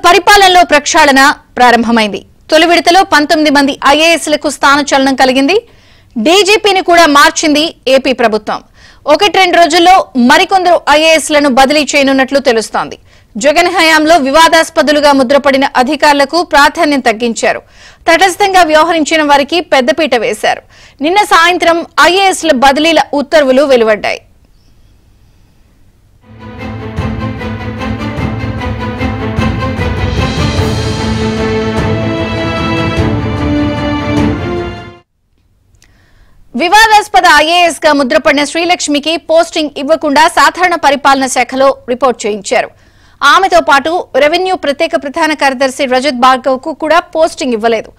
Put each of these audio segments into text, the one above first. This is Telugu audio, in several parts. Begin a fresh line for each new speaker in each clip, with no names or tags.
పరిపాలనలో ప్రక్షాళన ప్రారంభమైంది. తొలి విడతలో 19 మంది ఐఏఎస్లకు స్థానచలనం కలిగింది. డీజీపీని కూడా మార్చింది ఏపీ ప్రభుత్వం. 1-2 రోజుల్లో మరికొందరు ఐఏఎస్లను బదిలీ చేయనున్నట్లు తెలుస్తోంది. జగన్ హయాంలో వివాదాస్పదులుగా ముద్రపడిన అధికారులకు ప్రాధాన్యం తగ్గించారు. తటస్థంగా వ్యవహరించిన వారికి పెద్దపీట వేశారు. నిన్న సాయంత్రం ఐఏఎస్ల బదిలీల ఉత్తర్వులు వెలువడ్డాయి. వివాదాస్పద ఐఏఎస్ గా ముద్రపడిన శ్రీలక్ష్మికి పోస్టింగ్ ఇవ్వకుండా సాధారణ పరిపాలన శాఖలో రిపోర్ట్ చేయించారు. ఆమెతో పాటు రెవెన్యూ ప్రత్యేక ప్రధాన కార్యదర్శి రజత్ భార్గవ్ కు కూడా పోస్టింగ్ ఇవ్వలేదు.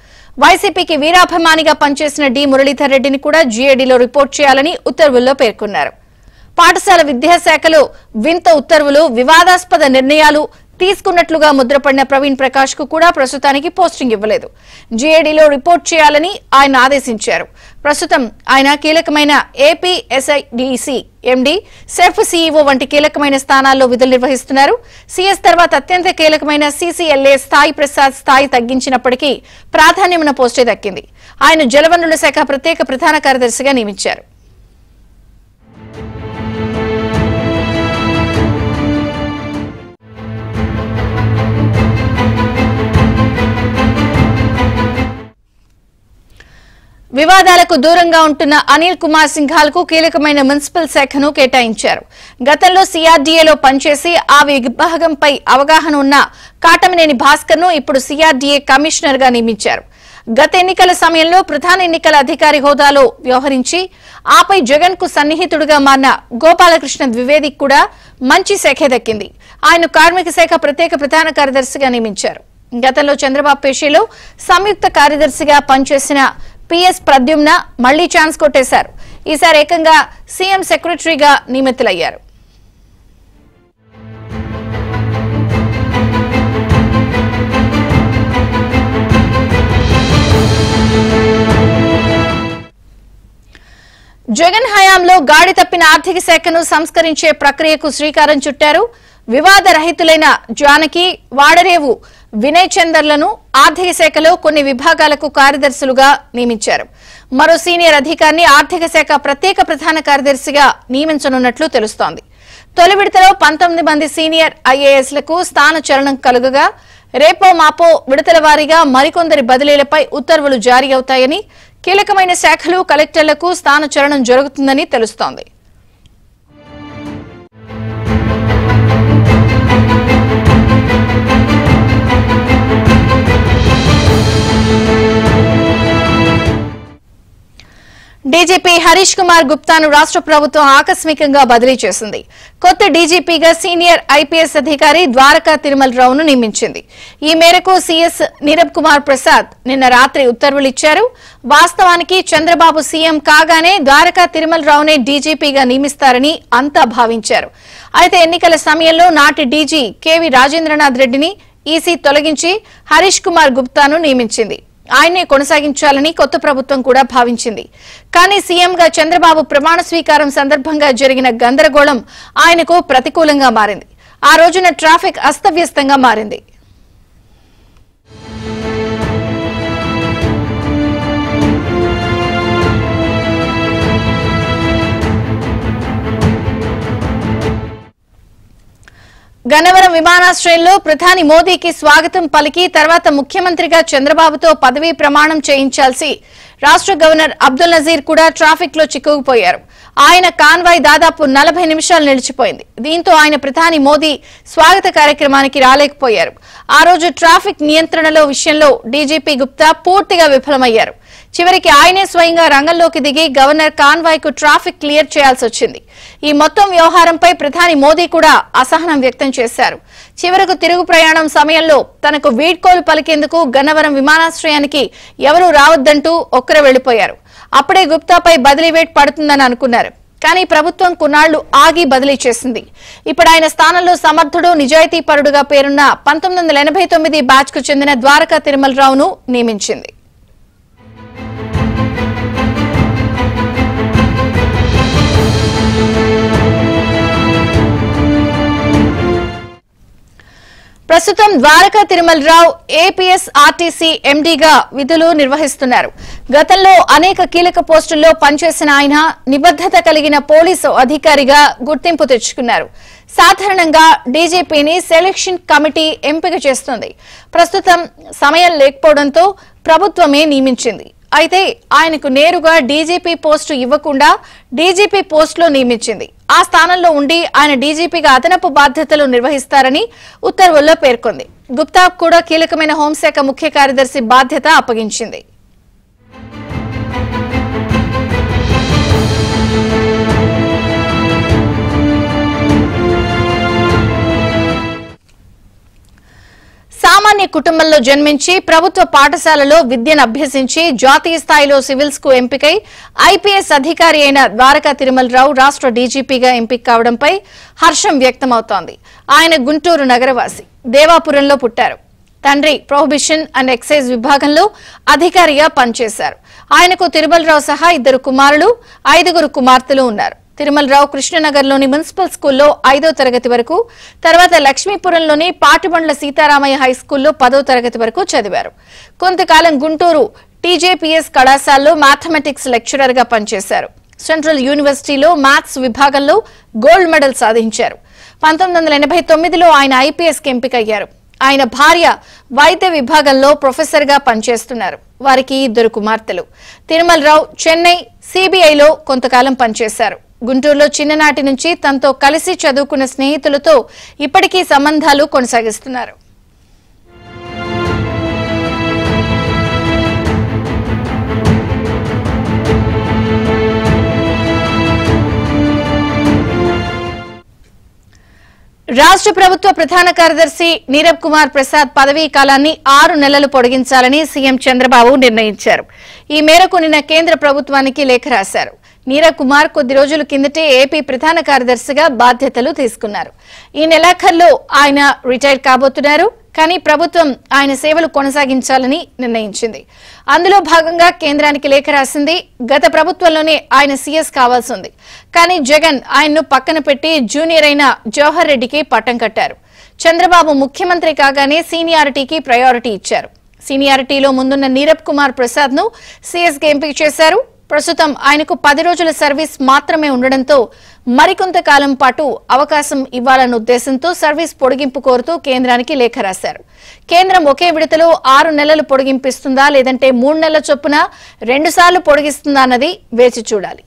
వైసీపీకి వీరాభిమానిగా పనిచేసిన డి మురళీధర్ రెడ్డిని కూడా జీఏడీలో రిపోర్ట్ చేయాలని ఉత్తర్వుల్లో పేర్కొన్నారు. పాఠశాల విద్యాశాఖలో వింత ఉత్తర్వులు, వివాదాస్పద నిర్ణయాలు తీసుకున్నట్లుగా ముద్రపడిన ప్రవీణ్ ప్రకాష్ కు కూడా ప్రస్తుతానికి పోస్టింగ్ ఇవ్వలేదు. జీఏడీలో రిపోర్ట్ చేయాలని ఆయన ఆదేశించారు. ప్రస్తుతం ఆయన కీలకమైన ఏపీఎస్ఐడిసి ఎండీ, సెఫ్ సీఈఓ వంటి కీలకమైన స్థానాల్లో విధులు నిర్వహిస్తున్నారు. సీఎస్ తర్వాత అత్యంత కీలకమైన సీసీఎల్ఏ స్థాయి ప్రసాద్ స్థాయి తగ్గించినప్పటికీ ప్రాధాన్యమైన పోస్టే దక్కింది. ఆయన జలవనరుల శాఖ ప్రత్యేక ప్రధాన కార్యదర్శిగా నియమించారు. వివాదాలకు దూరంగా ఉంటున్న అనిల్ కుమార్ సింఘాల్ కు కీలకమైన మున్సిపల్ శాఖను కేటాయించారు. గతంలో సిఆర్డీఏలో పనిచేసి ఆ విభాగంపై అవగాహన ఉన్న కాటమనేని భాస్కర్ ను ఇప్పుడు సిఆర్డీఏ కమిషనర్ గా నియమించారు. గత ఎన్నికల సమయంలో ప్రధాన ఎన్నికల అధికారి హోదాలో వ్యవహరించి ఆపై జగన్ కు సన్నిహితుడుగా మారిన గోపాలకృష్ణ ద్వివేదికి కూడా మంచి శాఖే దక్కింది. ఆయన కార్మిక శాఖ ప్రత్యేక ప్రధాన కార్యదర్శిగా నియమించారు. గతంలో చంద్రబాబు పేషీలో సంయుక్త కార్యదర్శిగా పనిచేసిన పిఎస్ ప్రద్యుమ్న మళ్లీ ఛాన్స్ కొట్టేశారు. ఈసారి ఏకంగా సీఎం సెక్రటరీగా నియమితులయ్యారు. జగన్ హయాంలో గాడి తప్పిన ఆర్థిక శాఖను సంస్కరించే ప్రక్రియకు శ్రీకారం చుట్టారు. వివాద రహితులైన జానకి, వాడరేవు వినయ్ చందర్లను ఆర్థిక శాఖలో కొన్ని విభాగాలకు కార్యదర్శులుగా నియమించారు. మరో సీనియర్ అధికారిని ఆర్థిక శాఖ ప్రత్యేక ప్రధాన కార్యదర్శిగా నియమించనున్నట్లు తెలుస్తోంది. తొలి విడతలో 19 మంది సీనియర్ ఐఏఎస్లకు స్థానచలనం కలుగగా రేపో మాపో విడతల వారీగా మరికొందరి బదిలీలపై ఉత్తర్వులు జారీ అవుతాయని, కీలకమైన శాఖలు కలెక్టర్లకు స్థానచలనం జరుగుతుందని తెలుస్తోంది. డీజీపీ హరీష్ కుమార్ గుప్తాను రాష్ట్ర ప్రభుత్వం ఆకస్మికంగా బదిలీ చేసింది. కొత్త డీజీపీగా సీనియర్ ఐపీఎస్ అధికారి ద్వారకా తిరుమలరావును నియమించింది. ఈ మేరకు సీఎస్ నీరబ్ కుమార్ ప్రసాద్ నిన్న రాత్రి ఉత్తర్వులు ఇచ్చారు. వాస్తవానికి చంద్రబాబు సీఎం కాగానే ద్వారకా తిరుమలరావునే డీజీపీగా నియమిస్తారని అంతా భావించారు. అయితే ఎన్నికల సమయంలో నాటి డీజీ కేవీ రాజేంద్రనాథ్ రెడ్డిని ఈసీ తొలగించి హరీష్ కుమార్ గుప్తాను నియమించింది. ఆయనే కొనసాగించాలని కొత్త ప్రభుత్వం కూడా భావించింది. కానీ సీఎంగా చంద్రబాబు ప్రమాణ స్వీకారం సందర్భంగా జరిగిన గందరగోళం ఆయనకు ప్రతికూలంగా మారింది. ఆ రోజున ట్రాఫిక్ అస్తవ్యస్తంగా మారింది. గన్నవరం విమానాశ్రయంలో ప్రధాని మోదీకి స్వాగతం పలికి తర్వాత ముఖ్యమంత్రిగా చంద్రబాబుతో పదవీ ప్రమాణం చేయించాల్సి రాష్ట్ర గవర్నర్ అబ్దుల్ నజీర్ కూడా ట్రాఫిక్ లో చిక్కుకుపోయారు. ఆయన కాన్వాయ్ దాదాపు 40 నిమిషాలు నిలిచిపోయింది. దీంతో ఆయన ప్రధాని మోదీ స్వాగత కార్యక్రమానికి రాలేకపోయారు. ఆ రోజు ట్రాఫిక్ నియంత్రణలో విషయంలో డీజీపీ గుప్తా పూర్తిగా విఫలమయ్యారు. చివరికి ఆయనే స్వయంగా రంగంలోకి దిగి గవర్నర్ కాన్వాయ్ కు ట్రాఫిక్ క్లియర్ చేయాల్సి వచ్చింది. ఈ మొత్తం వ్యవహారంపై ప్రధాని మోదీ కూడా అసహనం వ్యక్తం చేశారు. చివరకు తిరుగు ప్రయాణం సమయంలో తనకు వీడ్కోలు పలికేందుకు గన్నవరం విమానాశ్రయానికి ఎవరూ రావద్దంటూ ఒక్కరే వెళ్లిపోయారు. అప్పుడే గుప్తాపై బదిలీ వేట్ పడుతుందని అనుకున్నారు. కానీ ప్రభుత్వం కొన్నాళ్లు ఆగి బదిలీ చేసింది. ఇప్పుడు ఆయన స్థానంలో సమర్థుడు, నిజాయితీపరుడుగా పేరున్న 1989 బ్యాచ్ కు చెందిన ద్వారకా తిరుమలరావును నియమించింది. ప్రస్తుతం ద్వారకా తిరుమలరావు ఏపీఎస్ ఆర్టీసీ ఎండీగా విధులు నిర్వహిస్తున్నారు. గతంలో అనేక కీలక పోస్టుల్లో పనిచేసిన ఆయన నిబద్ధత కలిగిన పోలీసు అధికారిగా గుర్తింపు తెచ్చుకున్నారు. సాధారణంగా డీజీపీని సెలక్షన్ కమిటీ ఎంపిక చేస్తుంది. ప్రస్తుతం సమయం లేకపోవడంతో ప్రభుత్వమే నియమించింది. అయితే ఆయనకు నేరుగా డీజీపీ పోస్టు ఇవ్వకుండా డీజీపీ పోస్టులో నియమించింది. ఆ స్థానంలో ఉండి ఆయన డీజీపీగా అదనపు బాధ్యతలు నిర్వహిస్తారని ఉత్తర్వుల్లో పేర్కొంది. గుప్తాకు కూడా కీలకమైన హోంశాఖ ముఖ్య కార్యదర్శి బాధ్యత అప్పగించింది. సామాన్య కుటుంబంలో జన్మించి ప్రభుత్వ పాఠశాలలో విద్యను అభ్యసించి జాతీయ స్థాయిలో సివిల్స్ కు ఎంపికై ఐపీఎస్ అధికారి అయిన ద్వారకా తిరుమలరావు రాష్ట్ర డీజీపీగా ఎంపిక కావడంపై హర్షం వ్యక్తమవుతోంది. ఆయన గుంటూరు నగరవాసి, దేవాపురంలో పుట్టారు. తండ్రి ప్రొహిబిషన్ అండ్ ఎక్సైజ్ విభాగంలో అధికారిగా పనిచేశారు. ఆయనకు తిరుమలరావు సహా 2 కుమారులు, 5 కుమార్తెలు ఉన్నారు. తిరుమలరావు కృష్ణనగర్లోని మున్సిపల్ స్కూల్లో 5వ తరగతి వరకు, తర్వాత లక్ష్మీపురంలోని పాటిబండ్ల సీతారామయ్య హైస్కూల్లో 10వ తరగతి వరకు చదివారు. కొంతకాలం గుంటూరు టీజేపీఎస్ కళాశాలలో మ్యాథమెటిక్స్ లెక్చరర్ గా పనిచేశారు. సెంట్రల్ యూనివర్సిటీలో మ్యాథ్స్ విభాగంలో గోల్డ్ మెడల్ సాధించారు. 1989లో ఆయన ఐపీఎస్ కి ఎంపికయ్యారు. ఆయన భార్య వైద్య విభాగంలో ప్రొఫెసర్ గా పనిచేస్తున్నారు. వారికి 2 కుమార్తెలు. తిరుమలరావు చెన్నై సిబిఐలో కొంతకాలం పనిచేశారు. గుంటూరులో చిన్ననాటి నుంచి తనతో కలిసి చదువుకున్న స్నేహితులతో ఇప్పటికీ సంబంధాలు కొనసాగిస్తున్నారు. రాష్ట్ర ప్రభుత్వ ప్రధాన కార్యదర్శి నీరబ్ కుమార్ ప్రసాద్ పదవీ కాలాన్ని 6 నెలలు పొడిగించాలని సీఎం చంద్రబాబు నిర్ణయించారు. ఈ మేరకు నిన్న కేంద్ర ప్రభుత్వానికి లేఖ రాశారు. నీరబ్ కుమార్ కొద్ది రోజుల కిందటే ఏపీ ప్రధాన కార్యదర్శిగా బాధ్యతలు తీసుకున్నారు. ఈ నెలాఖరులో ఆయన రిటైర్ కాబోతున్నారు. కానీ ప్రభుత్వం ఆయన సేవలు కొనసాగించాలని నిర్ణయించింది. అందులో భాగంగా కేంద్రానికి లేఖ రాసింది. గత ప్రభుత్వంలోనే ఆయన సీఎస్ కావాల్సి ఉంది. కానీ జగన్ ఆయన్ను పక్కన పెట్టి జూనియర్ అయిన జవహర్ రెడ్డికి పట్టం కట్టారు. చంద్రబాబు ముఖ్యమంత్రి కాగానే సీనియారిటీకి ప్రయారిటీ ఇచ్చారు. సీనియారిటీలో ముందున్న నీరబ్ కుమార్ ప్రసాద్ ను సీఎస్ గా ఎంపిక చేశారు. ప్రస్తుతం ఆయనకు 10 రోజుల సర్వీస్ మాత్రమే ఉండడంతో మరికొంతకాలం పాటు అవకాశం ఇవ్వాలన్న ఉద్దేశంతో సర్వీస్ పొడిగింపు కోరుతూ కేంద్రానికి లేఖ రాశారు. కేంద్రం ఒకే విడతలో 6 నెలలు పొడిగింపిస్తుందా లేదంటే 3 నెలల చొప్పున 2 సార్లు పొడిగిస్తుందా అన్నది వేచి చూడాలి.